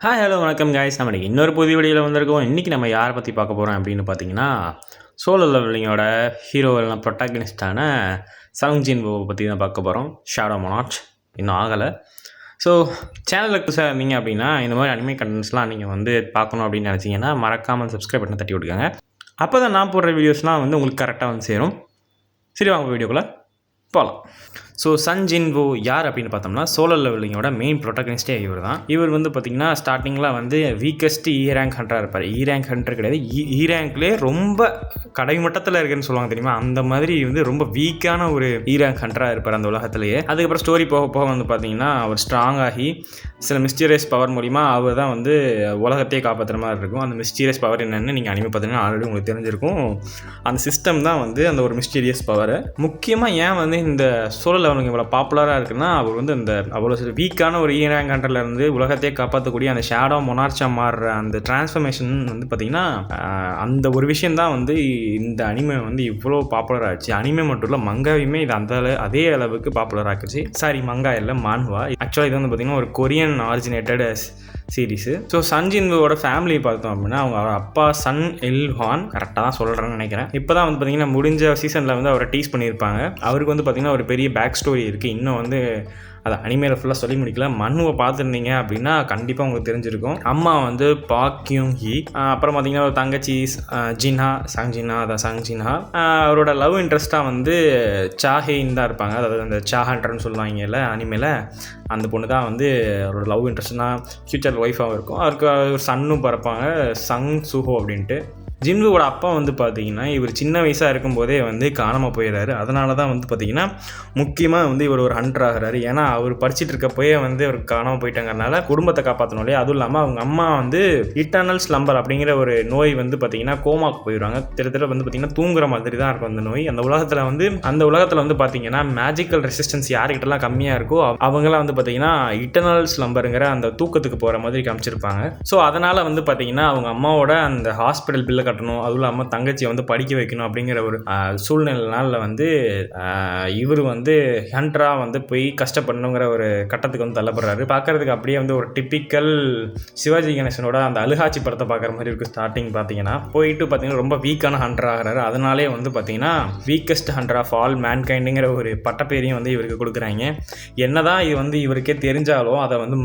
Hello வணக்கம் guys. நம்ம இன்னொரு புதிய வீடியோவில் வந்திருக்கோம். இன்றைக்கி நம்ம யாரை பற்றி பார்க்க போகிறோம் அப்படின்னு பார்த்தீங்கன்னா, சோலோ லெவலிங்கோட ஹீரோ எல்லாம் ப்ரொட்டாகனிஸ்டான சங் ஜின்வோவை பற்றி தான் பார்க்க போகிறோம். ஷேடோ மொனார்ச் இன்னும் ஆகலை. ஸோ சேனலுக்கு புதுசாக இருந்தீங்க அப்படின்னா இந்த மாதிரி அனிமே கண்டென்ட்ஸ்லாம் நீங்கள் வந்து பார்க்கணும் அப்படின்னு நினச்சிங்கன்னா மறக்காமல் சப்ஸ்கிரைப் பண்ணி தட்டி விட்டுக்கோங்க. அப்போ தான் நான் போடுற வீடியோஸ்லாம் வந்து உங்களுக்கு கரெக்டாக வந்து சேரும். சரி, வாங்க வீடியோக்குள்ளே போகலாம். ஸோ சங் ஜின்வோ யார் அப்படின்னு பார்த்தோம்னா, சோலோ லெவலிங்கோட மெயின் ப்ரொட்டகனிஸ்டே இவர் தான். இவர் வந்து பார்த்திங்கன்னா ஸ்டார்டிங்கில் வந்து வீக்கஸ்ட் ரேங்க் ஹண்டராக இருப்பார். ரேங்க் ஹண்டர் கிடையாது, ரேங்க்லேயே ரொம்ப கடைமட்டத்தில் இருக்குன்னு சொல்லுவாங்க தெரியுமா, அந்த மாதிரி வந்து ரொம்ப வீக்கான ஒரு ரேங்க் ஹண்டராக இருப்பார் அந்த உலகத்திலேயே. அதுக்கப்புறம் ஸ்டோரி போக போக வந்து பார்த்திங்கன்னா அவர் ஸ்ட்ராங் ஆகி சில மிஸ்டீரியஸ் பவர் மூலிமா அவர் தான் வந்து உலகத்தையே காப்பாற்றுற மாதிரி இருக்கும். அந்த மிஸ்டீரியஸ் பவர் என்னென்னு நீங்கள் அனிமே பார்த்தீங்கன்னா ஆல்ரெடி உங்களுக்கு தெரிஞ்சிருக்கும். அந்த சிஸ்டம் தான் வந்து அந்த ஒரு மிஸ்டீரியஸ் பவர். முக்கியமாக ஏன் வந்து இந்த சோலோ லெவலிங் இவ்வளோ பாப்புலராக இருக்குன்னா, அவர் வந்து அந்த அவ்வளோ வீக்கான ஒரு ரேங்க் ஹண்டர்லேருந்து உலகத்தையே காப்பாற்றக்கூடிய அந்த ஷேடோ மொனார்ச்சாக மாறுற அந்த டிரான்ஸ்ஃபர்மேஷன் வந்து பார்த்திங்கன்னா அந்த ஒரு விஷயம் தான் வந்து இந்த அனிமே வந்து இவ்வளோ பாப்புலர் ஆச்சு. அனிமே மட்டும் இல்லை, மங்காவையுமே இது அதே அளவுக்கு பாப்புலர் ஆக்குச்சு. சாரி, மங்கா இல்லை, மான்வா. ஆக்சுவலாக இது வந்து பார்த்திங்கன்னா ஒரு Korean originated series. So Sung ஜின்வோட ஃபேமிலி பார்த்தோம் அப்படின்னா, அவங்க அப்பா சன் இல்ஹான், கரெக்டாக தான் சொல்கிறேன்னு நினைக்கிறேன். இப்போ தான் வந்து பார்த்திங்கன்னா முடிஞ்ச சீசனில் வந்து அவரை டீஸ் பண்ணியிருப்பாங்க. அவருக்கு வந்து பார்த்திங்கன்னா ஒரு பெரிய பேக் ஸ்டோரி இருக்குது. இன்னும் வந்து அதை அனிமேல ஃபுல்லாக சொல்லி முடிக்கல. மனுவை பார்த்துருந்தீங்க அப்படின்னா கண்டிப்பாக உங்களுக்கு தெரிஞ்சிருக்கும். அம்மா வந்து பாக் கியூங் ஹி, அப்புறம் பார்த்தீங்கன்னா ஒரு தங்கச்சி ஜின்ஹா, சங் ஜின்ஹா. அவரோட லவ் இன்ட்ரெஸ்ட்டாக வந்து சாஹேன்னு தான் இருப்பாங்க. அதாவது அந்த சாஹன்றன்னு சொல்லுவாங்கல்ல அனிமேல, அந்த பொண்ணு தான் வந்து அவரோட லவ் இன்ட்ரெஸ்ட்னா ஃப்யூச்சர் ஒய்ஃபாகவும் இருக்கும். அவருக்கு ஒரு சன்னும் பிறப்பாங்க, சங் சுஹோ அப்படின்ட்டு. ஜின்வோட அப்பா வந்து பார்த்திங்கன்னா இவர் சின்ன வயசாக இருக்கும்போதே வந்து காணாமல் போயிடுறாரு. அதனால தான் வந்து பார்த்திங்கன்னா முக்கியமாக வந்து இவர் ஒரு ஹண்டர் ஆகிறாரு. ஏன்னா அவர் படிச்சுட்டு இருக்கப்போயே வந்து அவருக்கு காணாமல் போயிட்டாங்கறனால குடும்பத்தை காப்பாற்றணும் இல்லையா. அதுவும் இல்லாமல் அவங்க அம்மா வந்து இட்டர்னல் ஸ்லம்பர் அப்படிங்கிற ஒரு நோய் வந்து பார்த்திங்கன்னா கோமாவுக்கு போயிடுவாங்க. திட்டத்தட்ட வந்து பார்த்திங்கன்னா தூங்குற மாதிரி தான் இருக்கும் அந்த நோய். அந்த உலகத்தில் வந்து பார்த்திங்கன்னா மேஜிக்கல் ரெசிஸ்டன்ஸ் யாருக்கிட்டலாம் கம்மியாக இருக்கோ அவங்களாம் வந்து பார்த்திங்கன்னா இட்டர்னல் ஸ்லம்பருங்கிற அந்த தூக்கத்துக்கு போகிற மாதிரி காமிச்சிருப்பாங்க. ஸோ அதனால் வந்து பார்த்திங்கன்னா அவங்க அம்மாவோட அந்த ஹாஸ்பிட்டல் பில்லை கட்டணும், அதுவும் இல்லாமல் தங்கச்சியை வந்து படிக்க வைக்கணும் அப்படிங்கிற ஒரு சூழ்நிலைனால வந்து இவர் வந்து ஹண்டராக வந்து போய் கஷ்டப்படணுங்கிற ஒரு கட்டத்துக்கு வந்து தள்ளப்படுறாரு. பார்க்கறதுக்கு அப்படியே வந்து ஒரு டிப்பிக்கல் சிவாஜி கணேசனோட அந்த அழுகாட்சி படத்தை பார்க்குற மாதிரி இருக்குது. ஸ்டார்டிங் பார்த்தீங்கன்னா போயிட்டு பார்த்தீங்கன்னா ரொம்ப வீக்கான ஹண்டர் ஆகிறாரு. அதனாலே வந்து பார்த்தீங்கன்னா வீக்கஸ்ட் ஹண்டர் ஆஃப் ஆல் மேன்கைண்டுங்கிற ஒரு பட்டப்பேரையும் வந்து இவருக்கு கொடுக்குறாங்க. என்னதான் இது வந்து இவருக்கே தெரிஞ்சாலும் அதை வந்து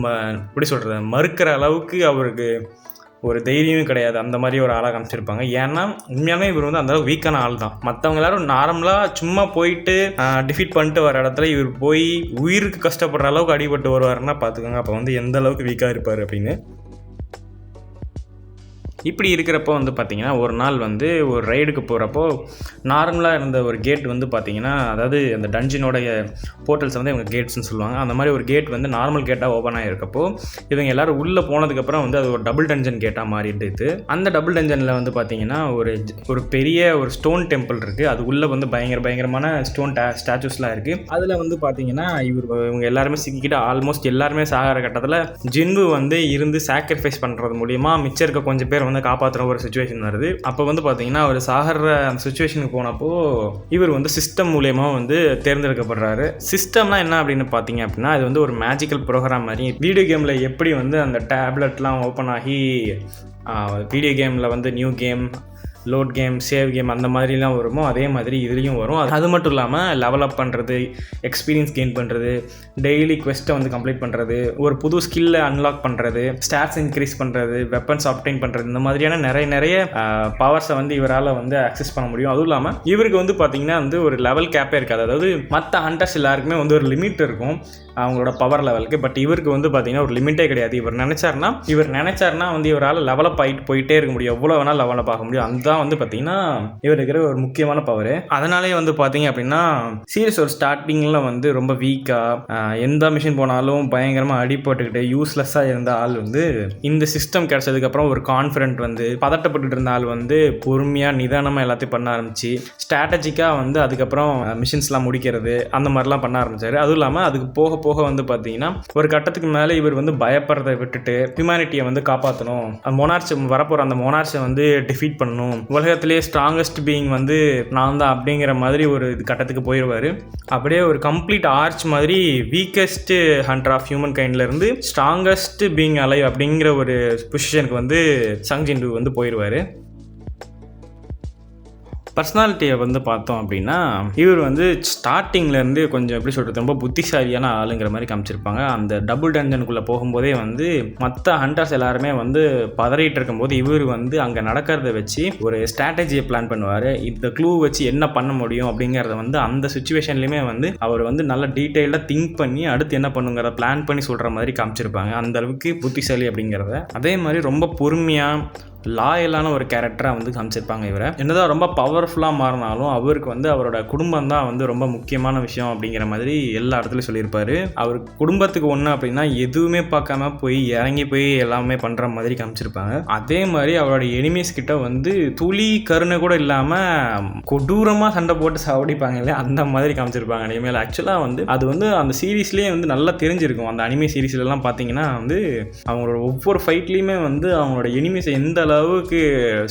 எப்படி சொல்கிறது, மறுக்கிற அளவுக்கு அவருக்கு ஒரு தைரியமும் கிடையாது. அந்த மாதிரி ஒரு ஆளாக காமிச்சிருப்பாங்க. ஏன்னா உண்மையாலுமே இவர் வந்து அந்தளவுக்கு வீக்கான ஆள் தான். மற்றவங்க எல்லாரும் நார்மலாக சும்மா போயிட்டு டிஃபீட் பண்ணிட்டு வர இடத்துல இவர் போய் உயிருக்கு கஷ்டப்படுற அளவுக்கு அடிபட்டு வருவாருன்னா பார்த்துக்கோங்க அப்போ வந்து எந்த அளவுக்கு வீக்காக இருப்பார் அப்படின்னு. இப்படி இருக்கிறப்போ வந்து பார்த்திங்கன்னா ஒரு நாள் வந்து ஒரு ரைடுக்கு போகிறப்போ நார்மலாக இருந்த ஒரு கேட் வந்து பார்த்திங்கன்னா, அதாவது அந்த டன்ஜனோடைய போர்ட்டல்ஸ் வந்து இவங்க கேட்ஸ்ன்னு சொல்லுவாங்க. அந்த மாதிரி ஒரு கேட் வந்து நார்மல் கேட்டாக ஓப்பன் ஆகிருக்கப்போ இவங்க எல்லோரும் உள்ளே போனதுக்கப்புறம் வந்து அது ஒரு டபுள் டஞ்சன் கேட்டாக மாறிட்டு, அந்த டபுள் டஞ்சனில் வந்து பார்த்திங்கன்னா ஒரு பெரிய ஒரு ஸ்டோன் டெம்பிள் இருக்குது. அது உள்ளே வந்து பயங்கரமான ஸ்டோன் ஸ்டாச்சூஸ்லாம் இருக்குது. அதில் வந்து பார்த்திங்கன்னா இவங்க எல்லாருமே சிக்கிக்கிட்டு ஆல்மோஸ்ட் எல்லாருமே சாகிற கட்டத்தில் ஜின்வு வந்து இருந்து சாக்ரிஃபைஸ் பண்ணுறது மூலிமா மிச்சம் இருக்க கொஞ்சம் பேர் வந்து காப்பாற்றுற ஒரு சிச்சுவேஷன் வருது. அப்போ வந்து பார்த்தீங்கன்னா அவர் சாகிற அந்த சிச்சுவேஷனுக்கு போனப்போ இவர் வந்து சிஸ்டம் மூலயமா வந்து தேர்ந்தெடுக்கப்படுறாரு. சிஸ்டம்னா என்ன அப்படின்னு பார்த்தீங்க அப்படின்னா, இது வந்து ஒரு மேஜிக்கல் ப்ரோக்ராம் மாதிரி. வீடியோ கேமில் எப்படி வந்து அந்த டேப்லெட்லாம் ஓப்பன் ஆகி வீடியோ கேமில் வந்து new game, load game, save game அந்த மாதிரிலாம் வருமோ அதே மாதிரி இதுலேயும் வரும். அது மட்டும் இல்லாமல் லெவலப் பண்ணுறது, எக்ஸ்பீரியன்ஸ் கெயின் பண்ணுறது, டெய்லி குவெஸ்ட்டை வந்து கம்ப்ளீட் பண்ணுறது, ஒரு புது ஸ்கில்லை அன்லாக் பண்ணுறது, ஸ்டாட்ஸ் இன்க்ரீஸ் பண்ணுறது, வெப்பன்ஸ் ஆப்டைன் பண்ணுறது, இந்த மாதிரியான நிறைய பவர்ஸை வந்து இவரால் வந்து அக்சஸ் பண்ண முடியும். அதுவும் இல்லாமல் இவருக்கு வந்து பார்த்திங்கன்னா வந்து ஒரு லெவல் கேப்பே இருக்காது. அதாவது மற்ற ஹண்டர்ஸ் எல்லாருக்குமே வந்து ஒரு லிமிட் இருக்கும் அவங்களோட பவர் லெவலுக்கு. பட் இவருக்கு வந்து பார்த்திங்கன்னா ஒரு லிமிட்டே கிடையாது. இவர் நினைச்சார்னா வந்து இவரால் லெவலப் ஆகிட்டு போயிட்டே இருக்க முடியும், எவ்வளோ வேணால் லெவலப் ஆக முடியும். அந்த வந்து பார்த்தீங்கன்னா இவர் இருக்கிற ஒரு முக்கியமான பவர். அதனாலே வந்து பார்த்தீங்க அப்படின்னா சீரியஸ் ஒரு ஸ்டார்டிங்கில் வந்து ரொம்ப வீக்காக எந்த மிஷின் போனாலும் பயங்கரமாக அடிபட்டுக்கிட்டு யூஸ்லெஸ்ஸாக இருந்த ஆள் வந்து இந்த சிஸ்டம் கிடைச்சதுக்கப்புறம் ஒரு கான்ஃபிடென்ட் வந்து பதட்டப்பட்டு இருந்த ஆள் வந்து பொறுமையாக நிதானமாக எல்லாத்தையும் பண்ண ஆரம்பிச்சு ஸ்ட்ராட்டஜிக்காக வந்து அதுக்கப்புறம் மிஷின்ஸ்லாம் முடிக்கிறது அந்த மாதிரிலாம் பண்ண ஆரம்பித்தார். அதுவும் இல்லாமல் அதுக்கு போக போக வந்து பார்த்தீங்கன்னா ஒரு கட்டத்துக்கு மேலே இவர் வந்து பயப்படுறதை விட்டுட்டு ஹியூமனிட்டியை வந்து காப்பாற்றணும், மொனார்ச் வரப்போகிற அந்த மொனார்ச்சை வந்து டிஃபீட் பண்ணணும், உலகத்திலேயே ஸ்ட்ராங்கஸ்ட் பீயிங் வந்து நான் தான் அப்படிங்கிற மாதிரி ஒரு கட்டத்துக்கு போயிடுவார். அப்படியே ஒரு கம்ப்ளீட் ஆர்ச் மாதிரி வீக்கஸ்ட் ஹண்டர் ஆஃப் ஹியூமன் கைண்ட்லேருந்து ஸ்ட்ராங்கஸ்ட் பீயிங் அலைவ் அப்படிங்கிற ஒரு பொசிஷனுக்கு வந்து சங் ஜின்வூ வந்து போயிடுவார். பர்சனாலிட்டியை வந்து பார்த்தோம் அப்படின்னா இவர் வந்து ஸ்டார்டிங்லேருந்து கொஞ்சம் எப்படி சொல்கிறது ரொம்ப புத்திசாலியான ஆளுங்கிற மாதிரி காமிச்சிருப்பாங்க. அந்த டபுள் டஞ்சனுக்குள்ளே போகும்போதே வந்து மற்ற ஹண்டர்ஸ் எல்லாருமே வந்து பதறிட்டு இருக்கும்போது இவர் வந்து அங்கே நடக்கிறத வச்சு ஒரு ஸ்ட்ராட்டஜியை பிளான் பண்ணுவார். இந்த க்ளூ வச்சு என்ன பண்ண முடியும் அப்படிங்கிறத வந்து அந்த சுச்சுவேஷன்லையுமே வந்து அவர் வந்து நல்லா டீட்டெயிலாக திங்க் பண்ணி அடுத்து என்ன பண்ணுங்கிறத பிளான் பண்ணி சொல்கிற மாதிரி காமிச்சிருப்பாங்க. அந்த அளவுக்கு புத்திசாலி அப்படிங்கிறத. அதே மாதிரி ரொம்ப பொறுமையாக லாயலான ஒரு கேரக்டராக வந்து காமிச்சிருப்பாங்க. இவரை என்னதான் ரொம்ப பவர்ஃபுல்லாக மாறினாலும் அவருக்கு வந்து அவரோட குடும்பம் தான் வந்து ரொம்ப முக்கியமான விஷயம் அப்படிங்கிற மாதிரி எல்லா இடத்துலையும் சொல்லியிருப்பார். அவர் குடும்பத்துக்கு ஒன்று அப்படின்னா எதுவுமே பார்க்காம போய் இறங்கி போய் எல்லாமே பண்ணுற மாதிரி காமிச்சிருப்பாங்க. அதே மாதிரி அவரோட எனிமீஸ் கிட்ட வந்து துளி கருணை கூட இல்லாமல் கொடூரமாக சண்டை போட்டு சாவடிப்பாங்க இல்லையா, அந்த மாதிரி காமிச்சிருப்பாங்க. இனிமேல் ஆக்சுவலாக வந்து அது வந்து அந்த சீரீஸ்லேயே வந்து நல்லா தெரிஞ்சிருக்கும். அந்த அனிமே சீரீஸ்லாம் பார்த்தீங்கன்னா வந்து அவங்களோட ஒவ்வொரு ஃபைட்லேயுமே வந்து அவங்களோட எனிமீஸை எந்த அளவுக்கு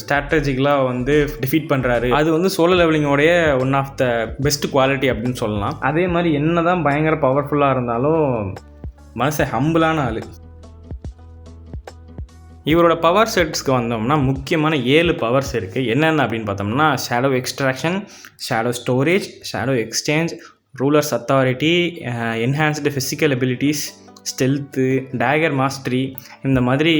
ஸ்ட்ராட்டஜிக்கலாக வந்து டிஃபீட் பண்ணுறாரு, அது வந்து சோலோ லெவலிங்கோடைய one of the best quality அப்படின்னு சொல்லலாம். அதே மாதிரி என்ன தான் பயங்கர பவர்ஃபுல்லாக இருந்தாலும் மனசை ஹம்பிளான ஆள். இவரோட பவர் செட்ஸ்க்கு வந்தோம்னா முக்கியமான 7 பவர்ஸ் இருக்குது. என்னென்ன அப்படின்னு பார்த்தோம்னா shadow extraction, shadow storage, shadow exchange, rulers authority, enhanced physical abilities, stealth, Daguerre mastery, இந்த மாதிரி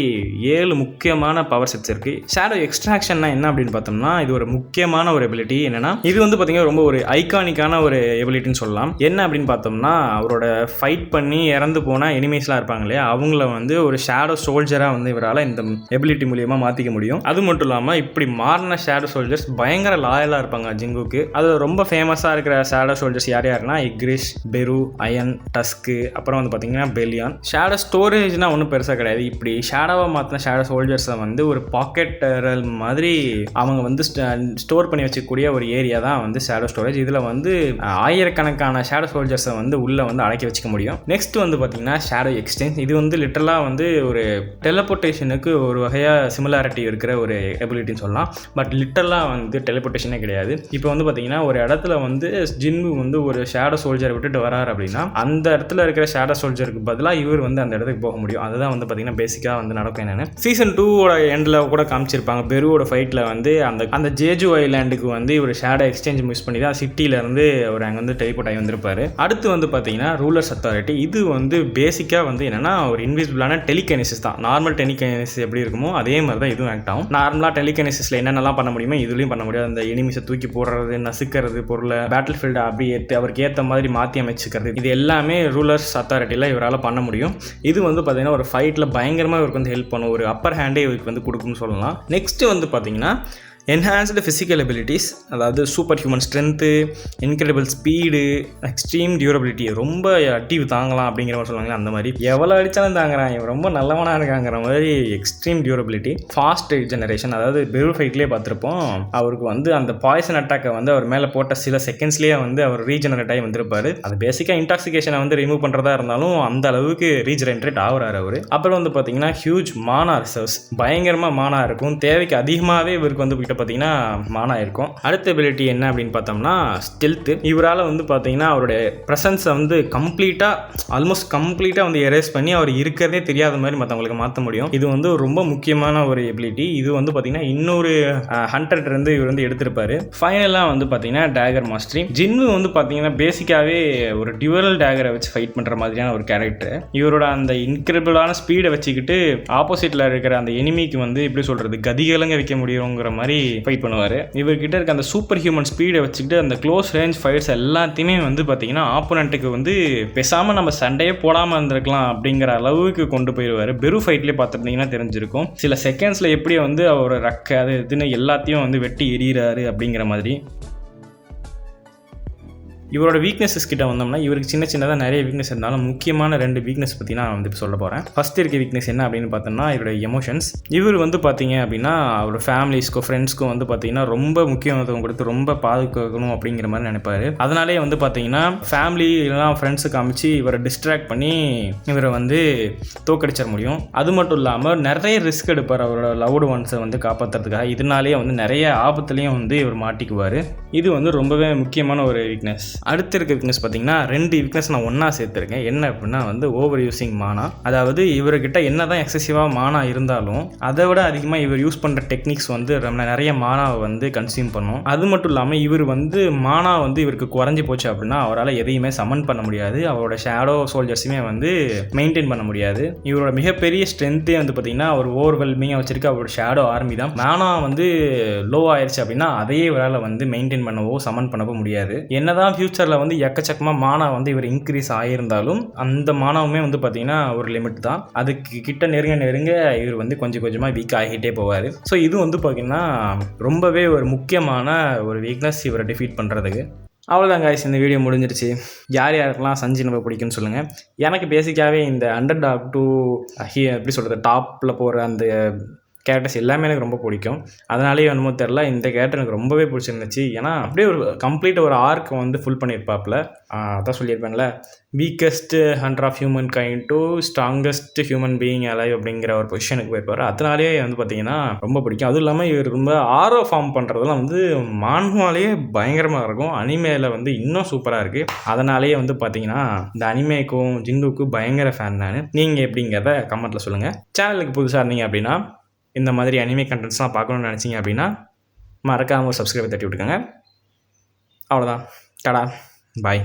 7 முக்கியமான பவர் செட்ஸ் இருக்குது. ஷேடோ எக்ஸ்ட்ராக்ஷன்னா என்ன அப்படின்னு பார்த்தோம்னா இது ஒரு முக்கியமான ஒரு எபிலிட்டி. என்னென்னா இது வந்து பார்த்திங்கன்னா ரொம்ப ஒரு ஐகானிக்கான ஒரு எபிலிட்டின்னு சொல்லலாம். என்ன அப்படின்னு பார்த்தோம்னா அவரோட ஃபைட் பண்ணி இறந்து போன எனிமீஸ்லாம் இருப்பாங்க இல்லையா, அவங்கள வந்து ஒரு ஷேடோ சோல்ஜராக வந்து இவரால் இந்த எபிலிட்டி மூலியமாக மாற்றிக்க முடியும். அது மட்டும் இல்லாமல் இப்படி மாறின ஷேடோ சோல்ஜர்ஸ் பயங்கர லாயலாக இருப்பாங்க ஜிங்குக்கு. அது ரொம்ப ஃபேமஸாக இருக்கிற ஷேடோ சோல்ஜர்ஸ் யார் யாருன்னா இக்ரிஷ், பெரு, அயன், டஸ்க்கு, அப்புறம் வந்து பார்த்திங்கன்னா பெலியான். ஷேடோ ஸ்டோரேஜ்னா ஒன்றும் பெருசாக கிடையாது. இப்படி ஷேடோவாக மாற்றின ஷேடோ சோல்ஜர்ஸை வந்து ஒரு பாக்கெட் மாதிரி அவங்க வந்து ஸ்டோர் பண்ணி வச்சுக்கூடிய ஒரு ஏரியா தான் வந்து ஷேடோ ஸ்டோரேஜ். இதில் வந்து ஆயிரக்கணக்கான ஷேடோ சோல்ஜர்ஸை வந்து உள்ளே வந்து அடக்கி வச்சுக்க முடியும். நெக்ஸ்ட் வந்து பார்த்திங்கன்னா ஷேடோ எக்ஸ்சேஞ்ச். இது வந்து லிட்டரலாக வந்து ஒரு டெலிபோர்ட்டேஷனுக்கு ஒரு வகையாக சிமிலாரிட்டி இருக்கிற ஒரு எபிலிட்டின்னு சொல்லலாம். பட் லிட்டரலாக வந்து டெலிபோர்ட்டேஷனே கிடையாது. இப்போ வந்து பார்த்திங்கன்னா ஒரு இடத்துல வந்து ஜின்வூ வந்து ஒரு ஷேடோ சோல்ஜரை விட்டுட்டு வராரு அப்படின்னா அந்த இடத்துல இருக்கிற ஷேடோ சோல்ஜருக்கு பதிலாக இவர் வந்து அந்த இடத்துக்கு போக முடியும். அதுதான் வந்து பார்த்தீங்கன்னா பேசிக்காக வந்து நடக்கும். என்னென்னு சீசன் 2 எண்டில் கூட காமிச்சிருப்பாங்க. பெருவோட ஃபைட்டில் வந்து அந்த ஜேஜு ஐலாண்டுக்கு வந்து இவர் ஷேடோ எக்ஸ்சேஞ்ச் மிஸ் பண்ணி தான் சிட்டியிலேருந்து அவர் அங்கே வந்து டெலிபோர்ட் ஆகி வந்திருப்பார். அடுத்து வந்து பார்த்தீங்கன்னா ரூலர்ஸ் அத்தாரிட்டி. இது வந்து பேசிக்காக வந்து என்னென்னா ஒரு இன்விசிபிளான டெலிகைனசிஸ் தான். நார்மல் டெலிகைனசிஸ் எப்படி இருக்குமோ அதே மாதிரி தான் இதுவும் ஆக்ட் ஆகும். நார்மலாக டெலிகைனசிஸில் என்னென்னலாம் பண்ண முடியுமோ இதுலையும் பண்ண முடியாது. அந்த எனிமிஸை தூக்கி போடுறது, நசுக்கிறது, பொருளை பேட்டில் ஃபீல்டு அப்படி அவருக்கு ஏற்ற மாதிரி மாற்றி அமைச்சுக்கிறது, இது எல்லாமே ரூலர்ஸ் அத்தாரிட்டியில் இவரால் பண்ண முடியும். இது வந்து பார்த்தீங்கன்னா ஒரு ஃபைட்டில் பயங்கரமாக இவருக்கு வந்து ஹெல்ப் பண்ணும். ஒரு அப்பர் ஹேண்டே இவருக்கு வந்து கொடுக்கும்னு சொல்லலாம். நெக்ஸ்ட்டு வந்து பார்த்தீங்கன்னா என்ஹான்ஸ்டு ஃபிசிக்கல் எபிலிட்டிஸ், அதாவது super human strength, incredible speed, extreme durability, ரொம்ப அடி தாங்கலாம் அப்படிங்கிற மாதிரி சொல்லுவாங்களே அந்த மாதிரி எவ்வளோ அடித்தாலும் தாங்குறான், இவன் ரொம்ப நல்லவனாக இருக்காங்கிற மாதிரி எக்ஸ்ட்ரீம் டியூரபிலிட்டி. ஃபாஸ்ட் ஜெனரேஷன், அதாவது பெரு ஃபைட்லேயே பார்த்துருப்போம் அவருக்கு வந்து அந்த பாய்சன் அட்டாக்கை வந்து அவர் மேலே போட்ட சில செகண்ட்ஸ்லேயே வந்து அவர் ரீஜெனரேட் ஆகி வந்திருப்பார். அது பேசிக்காக இன்டாக்சிகேஷனை வந்து ரிமூவ் பண்ணுறதா இருந்தாலும் அந்த அளவுக்கு ரீஜெனரேட் ஆகுறாரு அவர். அப்புறம் வந்து பார்த்தீங்கன்னா ஹியூஜ் மானா ரிசர்வ்ஸ், பயங்கரமாக மானா இருக்கும். தேவைக்கு அதிகமாகவே இவருக்கு வந்து பார்த்தீங்கன்னா மானா இருக்கும். அடுத்த எபிலிட்டி என்ன அப்படின்னு பார்த்தோம்னா ஸ்டெல்த். இவரால் வந்து பார்த்தீங்கன்னா அவருடைய ப்ரெசன்ஸை வந்து ஆல்மோஸ்ட் கம்ப்ளீட்டாக வந்து எரேஸ் பண்ணி அவர் இருக்கிறதே தெரியாத மாதிரி மற்றவங்களுக்கு மாற்ற முடியும். இது வந்து ரொம்ப முக்கியமான ஒரு எபிலிட்டி. இது வந்து பார்த்தீங்கன்னா இன்னொரு ஹண்டர்ட் இருந்து இவர் வந்து எடுத்திருப்பாரு. ஃபைனலாக வந்து பார்த்தீங்கன்னா டேகர் மாஸ்டரி. ஜின்வூ வந்து பார்த்தீங்கன்னா பேசிக்காகவே ஒரு டியூரல் டேகரை வச்சு ஃபைட் பண்ணுற மாதிரியான ஒரு கேரக்டர். இவரோட அந்த இன்க்ரெடிபிளான ஸ்பீடை வச்சுக்கிட்டு ஆப்போசிட்டில் இருக்கிற அந்த எனிமிக்கு வந்து எப்படி சொல்கிறது கதிகலங்க வைக்க முடியுங்கிற மாதிரி ஃபைட் பண்ணுவார். இவர்கிட்ட இருக்க அந்த சூப்பர் ஹியூமன் ஸ்பீடை வச்சுக்கிட்டு அந்த க்ளோஸ் ரேஞ்ச் ஃபைட்ஸ் எல்லாத்தையுமே வந்து பார்த்தீங்கன்னா ஆப்போனண்ட்டுக்கு வந்து பேசாமல் நம்ம சண்டையே போடாமல் இருந்திருக்கலாம் அப்படிங்கிற அளவுக்கு கொண்டு போயிடுவார். பெரு ஃபைட்லேயே பார்த்துருந்தீங்கன்னா தெரிஞ்சிருக்கும். சில செகண்ட்ஸில் எப்படி வந்து அவர் ரக்க அது இதுன்னு எல்லாத்தையும் வந்து வெட்டி எறிகிறாரு அப்படிங்கிற மாதிரி. இவரோட வீக்னஸஸ் கிட்ட வந்தோம்னா இவருக்கு சின்ன சின்னதாக நிறைய வீக்னஸ் இருந்தாலும் முக்கியமான 2 வீக்னஸ் பற்றி நான் வந்து இப்போ சொல்ல போகிறேன். ஃபஸ்ட் இருக்க வீக்னஸ் என்ன அப்படின்னு பார்த்தோம்னா இவரோட எமோஷன்ஸ். இவர் வந்து பார்த்தீங்க அப்படின்னா அவரோட ஃபேமிலிஸ்க்கும் ஃப்ரெண்ட்ஸ்க்கும் வந்து பார்த்தீங்கன்னா ரொம்ப முக்கியத்துவம் கொடுத்து ரொம்ப பாதுகாக்கணும் அப்படிங்கிற மாதிரி நினைப்பாரு. அதனாலே வந்து பார்த்தீங்கன்னா ஃபேமிலி இல்லைனா ஃப்ரெண்ட்ஸுக்கு காமிச்சு இவரை டிஸ்ட்ராக்ட் பண்ணி இவரை வந்து தோக்கடிச்சிட முடியும். அது மட்டும் இல்லாமல் நிறைய ரிஸ்க் எடுப்பார் அவரோட லவ்டு ஒன்ஸை வந்து காப்பாற்றுறதுக்காக. இதனாலேயே வந்து நிறைய ஆபத்துலேயும் வந்து இவர் மாட்டிக்குவார். இது வந்து ரொம்பவே முக்கியமான ஒரு வீக்னஸ். அடுத்து இருக்க வீக்னஸ் பார்த்தீங்கன்னா 2 வீக்னஸ் நான் ஒன்றா சேர்த்துருக்கேன். என்ன அப்படின்னா வந்து ஓவர் யூஸிங் மானா. அதாவது இவர்கிட்ட என்ன தான் எக்ஸசிவாக மானா இருந்தாலும் அதை விட அதிகமாக இவர் யூஸ் பண்ணுற டெக்னிக்ஸ் வந்து நிறைய மானாவை வந்து கன்சியூம் பண்ணும். அது மட்டும் இல்லாமல் இவர் வந்து மானா வந்து இவருக்கு குறைஞ்சி போச்சு அப்படின்னா அவரால் எதையுமே சமன் பண்ண முடியாது. அவரோட ஷேடோ சோல்ஜர்ஸுமே வந்து மெயின்டைன் பண்ண முடியாது. இவரோட மிகப்பெரிய ஸ்ட்ரென்த்தே வந்து பார்த்தீங்கன்னா அவர் ஓவர்வெல்மிங்காக வச்சிருக்க அவரோட ஷேடோ ஆர்மி தான். மானா வந்து லோ ஆயிடுச்சு அப்படின்னா அதையே இவரால் வந்து மெயின்டைன் பண்ணவோ சமன் பண்ணவோ முடியாது. என்னதான் ஃபியூச்சரில் வந்து எக்கச்சக்கமாக மானா வந்து இவர் இன்க்ரீஸ் ஆகியிருந்தாலும் அந்த மானாவுமே வந்து பார்த்தீங்கன்னா ஒரு லிமிட் தான். அதுக்கு கிட்ட நெருங்க இவர் வந்து கொஞ்சம் கொஞ்சமாக வீக் ஆகிட்டே போவார். ஸோ இது வந்து பார்த்தீங்கன்னா ரொம்பவே ஒரு முக்கியமான ஒரு வீக்னஸ் இவரை டிஃபீட் பண்ணுறதுக்கு. அவ்வளோதான் காய்ஸ், இந்த வீடியோ முடிஞ்சிருச்சு. யார் யாருக்கெல்லாம் சஞ்சீவை பிடிக்குன்னு சொல்லுங்கள். எனக்கு பேசிக்காகவே இந்த அண்டர் டாக் டூ எப்படி சொல்கிறது டாப்பில் போகிற அந்த கேரக்டர்ஸ் எல்லாமே எனக்கு ரொம்ப பிடிக்கும். அதனாலேயே என்னமோ தெரில இந்த கேரக்டர் எனக்கு ரொம்பவே பிடிச்சிருந்துச்சு. ஏன்னா அப்படியே ஒரு கம்ப்ளீட் ஒரு ஆர்க் வந்து ஃபுல் பண்ணியிருப்பாப்பில். அதான் சொல்லியிருப்பேன்ல, weakest hunter of human kind to strongest human being alive அப்படிங்கிற ஒரு பொசிஷனுக்கு போயிருப்பார். அதனாலேயே வந்து பார்த்திங்கன்னா ரொம்ப பிடிக்கும். அதுவும் இல்லாமல் இவர் ரொம்ப ஆரோ ஃபார்ம் பண்ணுறதுலாம் வந்து மான்வாலேயே பயங்கரமாக இருக்கும். அனிமேயில் வந்து இன்னும் சூப்பராக இருக்குது. அதனாலேயே வந்து பார்த்திங்கன்னா இந்த அனிமேக்கும் ஜிங்குக்கும் பயங்கர ஃபேன் நான். நீங்கள் எப்படிங்கிறத கமெண்ட்டில் சொல்லுங்கள். சேனலுக்கு புதுசாக இருந்தீங்க அப்படின்னா இந்த மாதிரி அனிமே கண்டென்ட்ஸ்லாம் பார்க்கணுன்னு நினச்சிங்க அப்படின்னா மறக்காமல் ஒரு சப்ஸ்கிரைப் தட்டி விட்டுக்கோங்க. அவ்வளோதான். டடா, பாய்.